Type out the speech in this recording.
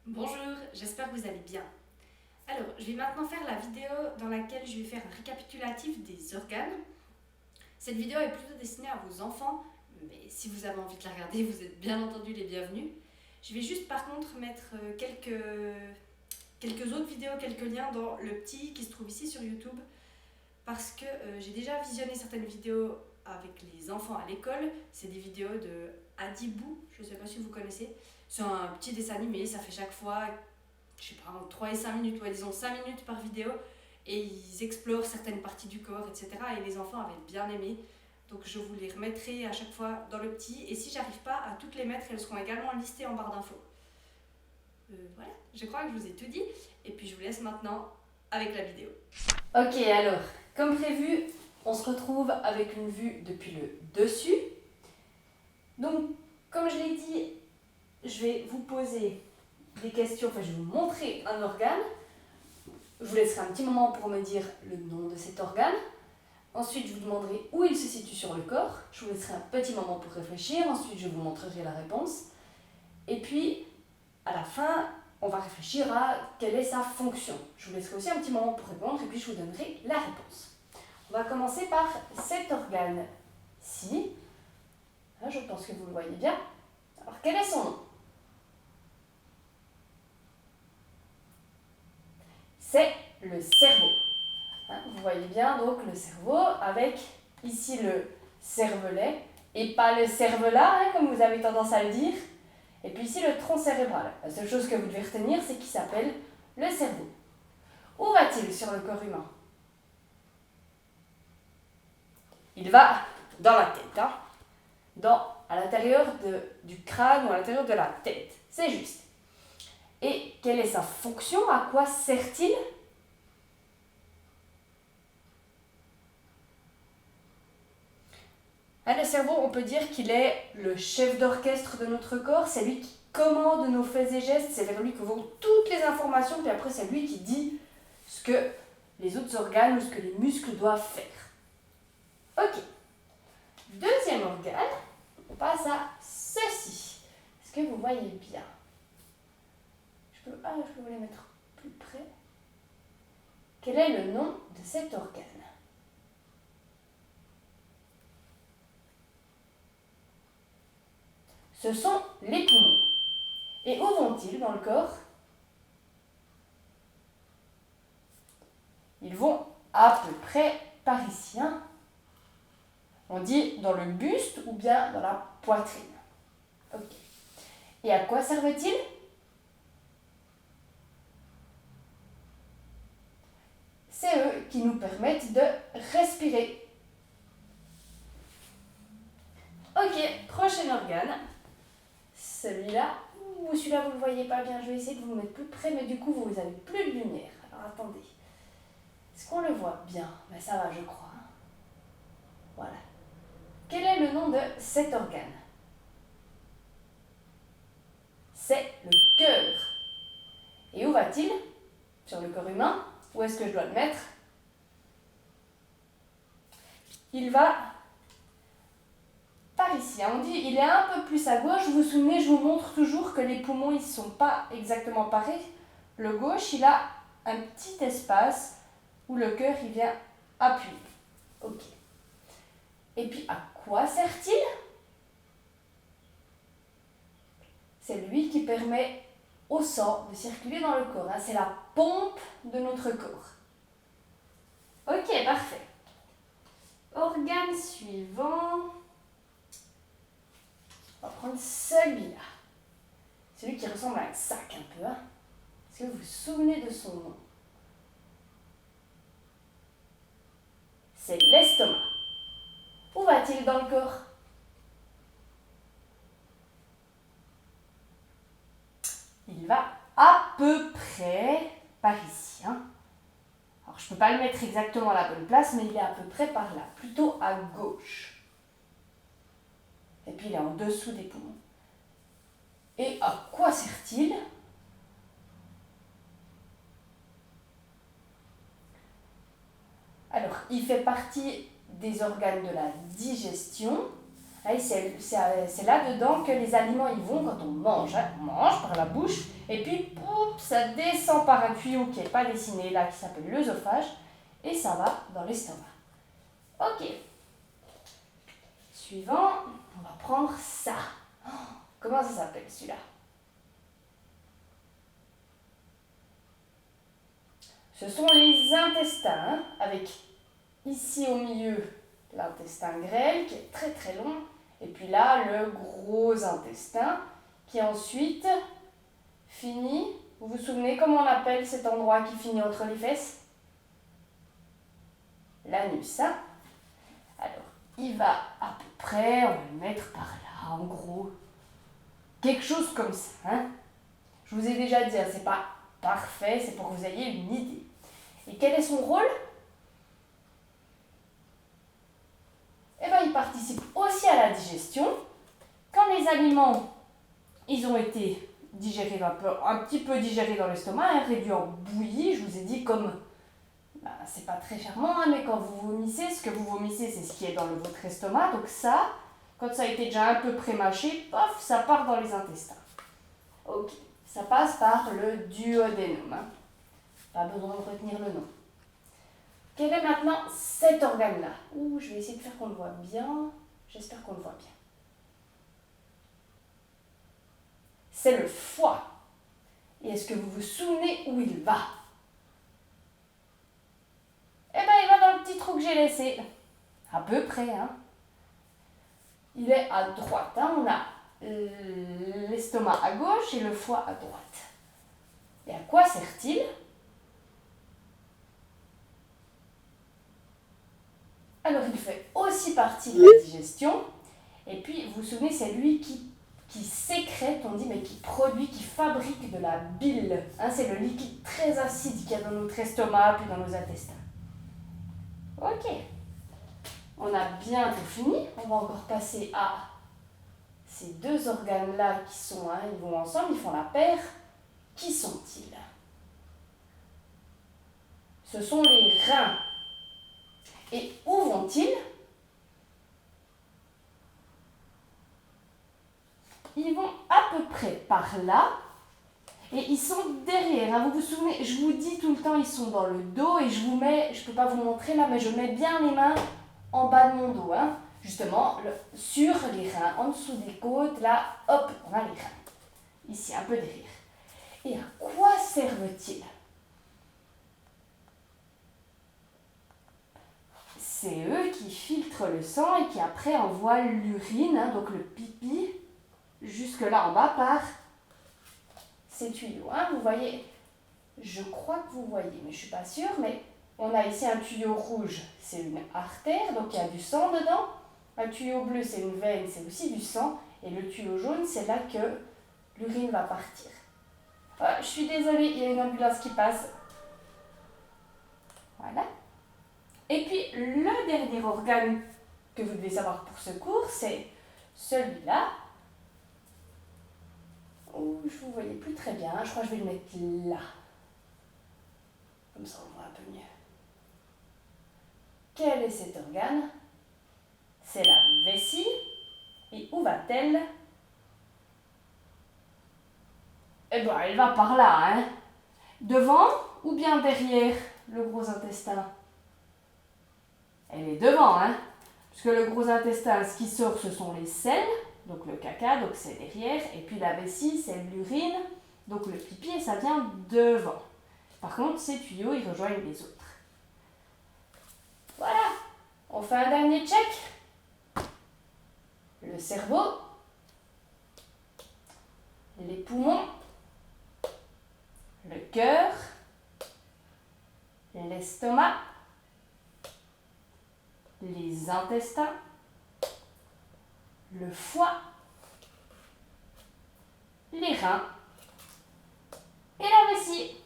Bonjour, j'espère que vous allez bien. Alors, je vais maintenant faire la vidéo dans laquelle je vais faire un récapitulatif des organes. Cette vidéo est plutôt destinée à vos enfants, mais si vous avez envie de la regarder, vous êtes bien entendu les bienvenus. Je vais juste par contre mettre quelques autres vidéos, quelques liens dans le petit qui se trouve ici sur YouTube, parce que j'ai déjà visionné certaines vidéos avec les enfants à l'école. C'est des vidéos de Adibou, je ne sais pas si vous connaissez. C'est un petit dessin animé, ça fait chaque fois, je sais pas, entre 3 et 5 minutes, ouais, disons 5 minutes par vidéo, et ils explorent certaines parties du corps, etc. Et les enfants avaient bien aimé. Donc je vous les remettrai à chaque fois dans le petit, et si j'arrive pas à toutes les mettre, elles seront également listées en barre d'infos. Voilà, je crois que je vous ai tout dit, et puis je vous laisse maintenant avec la vidéo. Ok, alors, comme prévu, on se retrouve avec une vue depuis le dessus. Donc, comme je l'ai dit, je vais vous poser des questions, enfin je vais vous montrer un organe. Je vous laisserai un petit moment pour me dire le nom de cet organe. Ensuite, je vous demanderai où il se situe sur le corps. Je vous laisserai un petit moment pour réfléchir. Ensuite, je vous montrerai la réponse. Et puis, à la fin, on va réfléchir à quelle est sa fonction. Je vous laisserai aussi un petit moment pour répondre et puis je vous donnerai la réponse. On va commencer par cet organe-ci. Là, je pense que vous le voyez bien. Alors, quel est son nom? C'est le cerveau. Vous voyez bien donc le cerveau avec ici le cervelet et pas le cervelas, comme vous avez tendance à le dire. Et puis ici le tronc cérébral. La seule chose que vous devez retenir, c'est qu'il s'appelle le cerveau. Où va-t-il sur le corps humain? Il va dans la tête, à l'intérieur du crâne ou à l'intérieur de la tête. C'est juste. Et quelle est sa fonction? À quoi sert-il? Le cerveau, on peut dire qu'il est le chef d'orchestre de notre corps, c'est lui qui commande nos faits et gestes, c'est vers lui que vont toutes les informations, puis après c'est lui qui dit ce que les autres organes ou ce que les muscles doivent faire. Ok. Deuxième organe, on passe à ceci. Est-ce que vous voyez bien? Je peux vous les mettre plus près. Quel est le nom de cet organe? Ce sont les poumons. Et où vont-ils dans le corps? Ils vont à peu près par ici. On dit dans le buste ou bien dans la poitrine. Ok. Et à quoi servent-ils? C'est eux qui nous permettent de respirer. Ok, prochain organe. Celui-là, celui-là vous ne le voyez pas bien, je vais essayer de vous mettre plus près, mais du coup vous n'avez plus de lumière. Alors attendez. Est-ce qu'on le voit bien? Ben, ça va, je crois. Voilà. Quel est le nom de cet organe? C'est le cœur. Et où va-t-il? Sur le corps humain? Où est-ce que je dois le mettre? Il va par ici. On dit il est un peu plus à gauche. Vous vous souvenez, je vous montre toujours que les poumons ils ne sont pas exactement pareils. Le gauche, il a un petit espace où le cœur il vient appuyer. Ok. Et puis à quoi sert-il? C'est lui qui permet au sang de circuler dans le corps. C'est la pompe de notre corps. Ok, parfait. Organe suivant. On va prendre celui-là. Celui qui ressemble à un sac un peu. Est-ce que vous vous souvenez de son nom? C'est l'estomac. Où va-t-il dans le corps? Il va à peu près par ici. Alors je ne peux pas le mettre exactement à la bonne place, mais il est à peu près par là, plutôt à gauche. Et puis il est en dessous des poumons. Et à quoi sert-il? Alors, il fait partie des organes de la digestion. C'est là-dedans que les aliments ils vont quand on mange. Hein. On mange par la bouche et puis pouf, ça descend par un tuyau qui n'est pas dessiné là, qui s'appelle l'œsophage, et ça va dans l'estomac. Ok. Suivant, on va prendre ça. Oh, comment ça s'appelle celui-là? Ce sont les intestins, hein, avec ici au milieu l'intestin grêle qui est très très long, et puis là le gros intestin qui ensuite finit. Vous vous souvenez comment on appelle cet endroit qui finit entre les fesses? L'anus. Hein? Alors, il va à peu près, on va le mettre par là, en gros. Quelque chose comme ça. Hein? Je vous ai déjà dit, c'est pas parfait, c'est pour que vous ayez une idée. Et quel est son rôle? Eh bien, il participe aussi à la digestion. Quand les aliments, ils ont été digérés un petit peu digérés dans l'estomac, hein, réduits en bouillie, je vous ai dit comme, c'est pas très charmant, hein, mais quand vous vomissez, ce que vous vomissez, c'est ce qui est dans votre estomac. Donc ça, quand ça a été déjà un peu pré-mâché, paf, ça part dans les intestins. Ok, ça passe par le duodénum. Hein. Pas besoin de retenir le nom. Quel est maintenant cet organe-là? Ouh, je vais essayer de faire qu'on le voit bien. J'espère qu'on le voit bien. C'est le foie. Et est-ce que vous vous souvenez où il va? Eh bien, il va dans le petit trou que j'ai laissé. À peu près, hein. Il est à droite. Hein. On a l'estomac à gauche et le foie à droite. Et à quoi sert-il? Alors, il fait aussi partie de la digestion. Et puis, vous vous souvenez, c'est lui qui sécrète, on dit, mais qui produit, qui fabrique de la bile. Hein, c'est le liquide très acide qu'il y a dans notre estomac, puis dans nos intestins. Ok. On a bientôt fini. On va encore passer à ces deux organes-là qui sont, hein, ils vont ensemble, ils font la paire. Qui sont-ils? Ce sont les reins. Et où vont-ils? Ils vont à peu près par là. Et ils sont derrière. Hein. Vous vous souvenez, je vous dis tout le temps, ils sont dans le dos. Et je ne peux pas vous montrer là, mais je mets bien les mains en bas de mon dos. Hein. Justement, sur les reins, en dessous des côtes. Là, hop, on a les reins. Ici, un peu derrière. Et à quoi servent-ils? C'est eux qui filtrent le sang et qui après envoient l'urine, hein, donc le pipi, jusque là en bas par ces tuyaux. Hein. Vous voyez, je crois que vous voyez, mais je ne suis pas sûre, mais on a ici un tuyau rouge, c'est une artère, donc il y a du sang dedans. Un tuyau bleu, c'est une veine, c'est aussi du sang. Et le tuyau jaune, c'est là que l'urine va partir. Je suis désolée, il y a une ambulance qui passe. Voilà. Et puis, le dernier organe que vous devez savoir pour ce cours, c'est celui-là. Oh, je ne vous voyais plus très bien. Je crois que je vais le mettre là. Comme ça, on voit un peu mieux. Quel est cet organe? C'est la vessie. Et où va-t-elle? Eh bien, elle va par là, hein. Devant ou bien derrière le gros intestin? Elle est devant, hein. Parce que le gros intestin, ce qui sort, ce sont les selles, donc le caca, donc c'est derrière. Et puis la vessie, c'est l'urine, donc le pipi, et ça vient devant. Par contre, ces tuyaux, ils rejoignent les autres. Voilà. On fait un dernier check. Le cerveau, les poumons, le cœur, l'estomac, les intestins, le foie, les reins et la vessie.